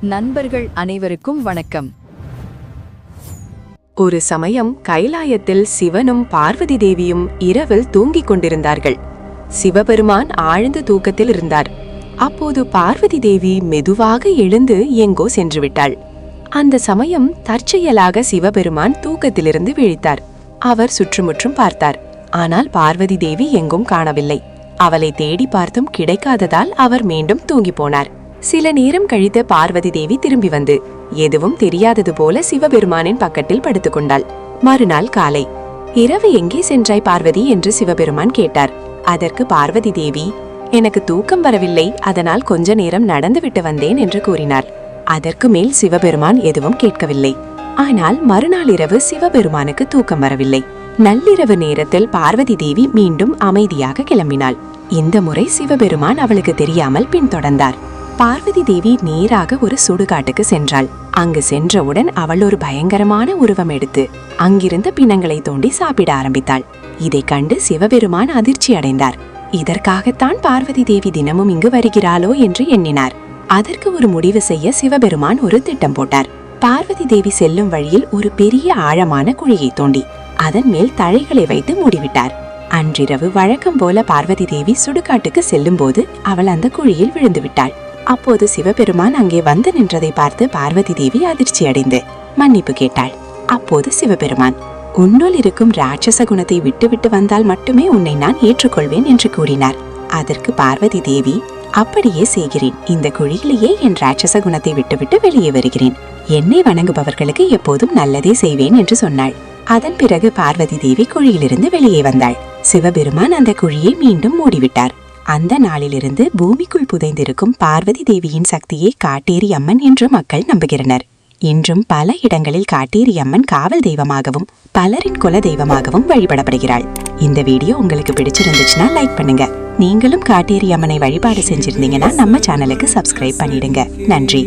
நண்பர்கள் அனைவருக்கும் வணக்கம். ஒரு சமயம் கைலாயத்தில் சிவனும் பார்வதி தேவியும் இரவில் தூங்கிக் கொண்டிருந்தார்கள். சிவபெருமான் ஆழ்ந்த தூக்கத்தில் இருந்தார். அப்போது பார்வதி தேவி மெதுவாக எழுந்து எங்கோ சென்று விட்டாள். அந்த சமயம் தற்செயலாக சிவபெருமான் தூக்கத்திலிருந்து விழித்தார். அவர் சுற்றுமுற்றும் பார்த்தார். ஆனால் பார்வதி தேவி எங்கும் காணவில்லை. அவளை தேடி பார்த்தும் கிடைக்காததால் அவர் மீண்டும் தூங்கி போனார். சில நேரம் கழித்து பார்வதி தேவி திரும்பி வந்து எதுவும் தெரியாதது போல சிவபெருமானின் பக்கத்தில் படுத்துக்கொண்டாள். மறுநாள் காலை, இரவு எங்கே சென்றாய் பார்வதி என்று சிவபெருமான் கேட்டார். அதற்கு பார்வதி தேவி, எனக்கு தூக்கம் வரவில்லை, அதனால் கொஞ்ச நேரம் நடந்துவிட்டு வந்தேன் என்று கூறினார். அதற்கு மேல் சிவபெருமான் எதுவும் கேட்கவில்லை. ஆனால் மறுநாள் இரவு சிவபெருமானுக்கு தூக்கம் வரவில்லை. நள்ளிரவு நேரத்தில் பார்வதி தேவி மீண்டும் அமைதியாக கிளம்பினாள். இந்த முறை சிவபெருமான் அவளுக்கு தெரியாமல் பின்தொடர்ந்தார். பார்வதி தேவி நேராக ஒரு சுடுகாட்டுக்கு சென்றாள். அங்கு சென்றவுடன் அவள் ஒரு பயங்கரமான உருவம் எடுத்து அங்கிருந்த பிணங்களை தோண்டி சாப்பிட ஆரம்பித்தாள். இதை கண்டு சிவபெருமான் அதிர்ச்சி அடைந்தார். இதற்காகத்தான் பார்வதி தேவி தினமும் இங்கு வருகிறாளோ என்று எண்ணினார். அதற்கு ஒரு முடிவு செய்ய சிவபெருமான் ஒரு திட்டம் போட்டார். பார்வதி தேவி செல்லும் வழியில் ஒரு பெரிய ஆழமான குழியை தோண்டி அதன் மேல் தழைகளை வைத்து மூடிவிட்டார். அன்றிரவு வழக்கம் போல பார்வதி தேவி சுடுகாட்டுக்கு செல்லும் போது அவள் அந்த குழியில் விழுந்து விட்டாள். அப்போது சிவபெருமான் அங்கே வந்து நின்றதை பார்த்து பார்வதி தேவி அதிர்ச்சி அடைந்து மன்னிப்பு கேட்டாள். அப்போது சிவபெருமான், உன்னுள் இருக்கும் ராட்சச குணத்தை விட்டுவிட்டு வந்தால் மட்டுமே உன்னை நான் ஏற்றுக்கொள்வேன் என்று கூறினார். அதற்கு பார்வதி தேவி, அப்படியே செய்கிறேன். இந்த குழியிலேயே என் ராட்சச குணத்தை விட்டுவிட்டு வெளியே வருகிறேன். என்னை வணங்குபவர்களுக்கு எப்போதும் நல்லதே செய்வேன் என்று சொன்னாள். அதன் பிறகு பார்வதி தேவி குழியிலிருந்து வெளியே வந்தாள். சிவபெருமான் அந்த குழியை மீண்டும் மூடிவிட்டார். அந்த நாளிலிருந்து பூமிக்குள் புதைந்திருக்கும் பார்வதி தேவியின் சக்தியை காட்டேரி அம்மன் என்று மக்கள் நம்புகின்றனர். இன்றும் பல இடங்களில் காட்டேரி அம்மன் காவல் தெய்வமாகவும் பலரின் குல தெய்வமாகவும் வழிபடப்படுகிறாள். இந்த வீடியோ உங்களுக்கு பிடிச்சிருந்துச்சுன்னா லைக் பண்ணுங்க. நீங்களும் காட்டேரி அம்மனை வழிபாடு செஞ்சிருந்தீங்கன்னா நம்ம சேனலுக்கு சப்ஸ்கிரைப் பண்ணிடுங்க. நன்றி.